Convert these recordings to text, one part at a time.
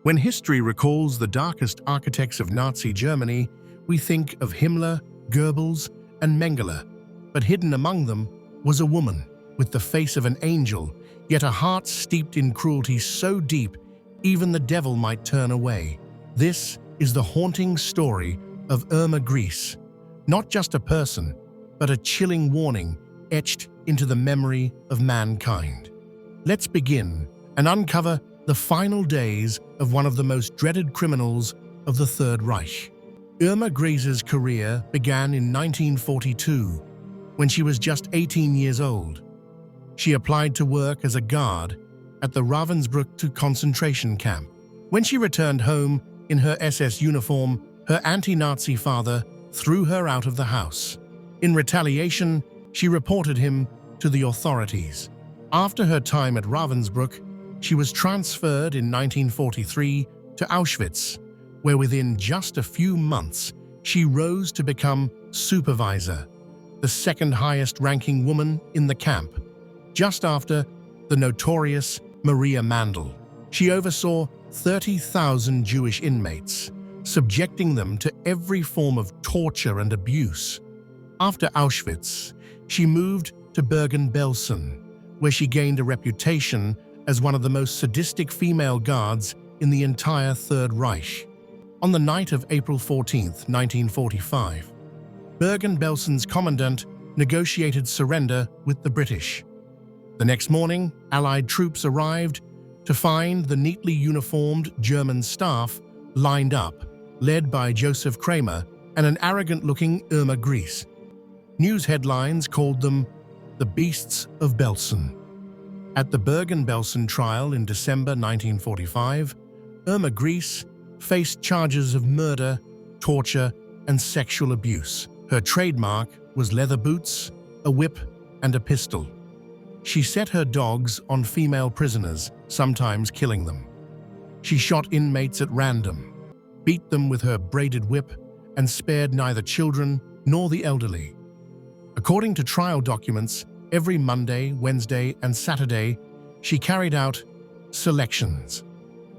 When history recalls the darkest architects of Nazi Germany, we think of Himmler, Goebbels, and Mengele. But hidden among them was a woman with the face of an angel, yet a heart steeped in cruelty so deep even the devil might turn away. This is the haunting story of Irma Grese, not just a person, but a chilling warning etched into the memory of mankind. Let's begin and uncover the final days of one of the most dreaded criminals of the Third Reich. Irma Grese's career began in 1942, when she was just 18 years old. She applied to work as a guard at the Ravensbrück concentration camp. When she returned home in her SS uniform, her anti-Nazi father threw her out of the house. In retaliation, she reported him to the authorities. After her time at Ravensbrück, she was transferred in 1943 to Auschwitz, where within just a few months, she rose to become supervisor, the second highest-ranking woman in the camp, just after the notorious Maria Mandel. She oversaw 30,000 Jewish inmates, subjecting them to every form of torture and abuse. After Auschwitz, she moved to Bergen Belsen, where she gained a reputation as one of the most sadistic female guards in the entire Third Reich. On the night of April 14, 1945, Bergen Belsen's commandant negotiated surrender with the British. The next morning, Allied troops arrived to find the neatly uniformed German staff lined up, led by Joseph Kramer and an arrogant-looking Irma Grese. News headlines called them the Beasts of Belsen. At the Bergen Belsen trial in December 1945, Irma Grese faced charges of murder, torture, and sexual abuse. Her trademark was leather boots, a whip, and a pistol. She set her dogs on female prisoners, sometimes killing them. She shot inmates at random, beat them with her braided whip, and spared neither children nor the elderly. According to trial documents, every Monday, Wednesday, and Saturday, she carried out selections.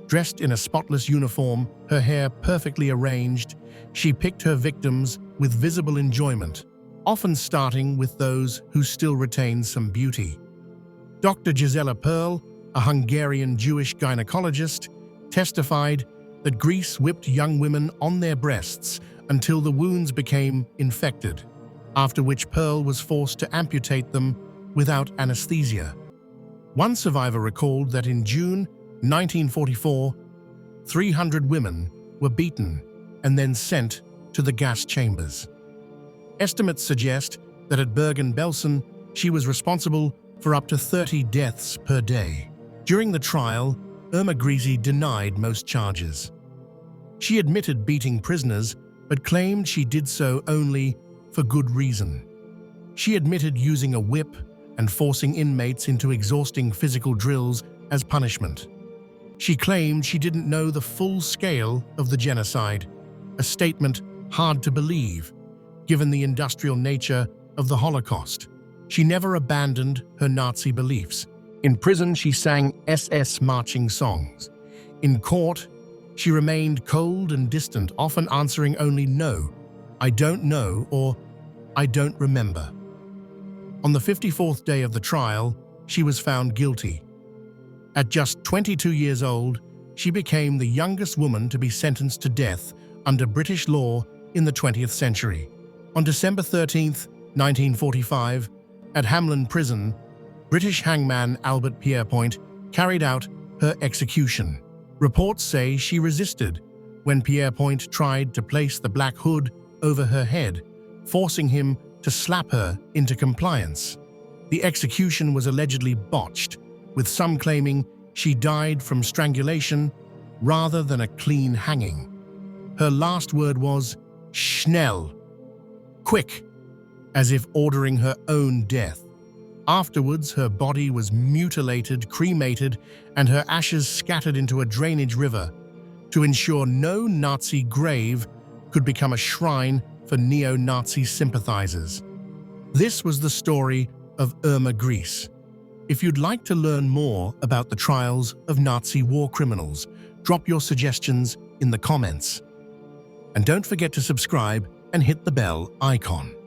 Dressed in a spotless uniform, her hair perfectly arranged, she picked her victims with visible enjoyment, often starting with those who still retained some beauty. Dr. Gisela Perl, a Hungarian Jewish gynecologist, testified that Grese whipped young women on their breasts until the wounds became infected, after which Perl was forced to amputate them without anesthesia. One survivor recalled that in June 1944, 300 women were beaten and then sent to the gas chambers. Estimates suggest that at Bergen Belsen, she was responsible for up to 30 deaths per day. During the trial, Irma Grese denied most charges. She admitted beating prisoners, but claimed she did so only for good reason. She admitted using a whip and forcing inmates into exhausting physical drills as punishment. She claimed she didn't know the full scale of the genocide, a statement hard to believe, given the industrial nature of the Holocaust. She never abandoned her Nazi beliefs. In prison, she sang SS marching songs. In court, she remained cold and distant, often answering only "no, I don't know," or "I don't remember." On the 54th day of the trial, she was found guilty. At just 22 years old, she became the youngest woman to be sentenced to death under British law in the 20th century. On December 13, 1945, at Hamlin Prison, British hangman Albert Pierrepoint carried out her execution. Reports say she resisted when Pierrepoint tried to place the black hood over her head, forcing him to slap her into compliance. The execution was allegedly botched, with some claiming she died from strangulation rather than a clean hanging. Her last word was "Schnell," quick, as if ordering her own death. Afterwards, her body was mutilated, cremated, and her ashes scattered into a drainage river to ensure no Nazi grave could become a shrine for neo-Nazi sympathizers. This was the story of Irma Grese. If you'd like to learn more about the trials of Nazi war criminals, Drop your suggestions in the comments. And don't forget to subscribe and hit the bell icon.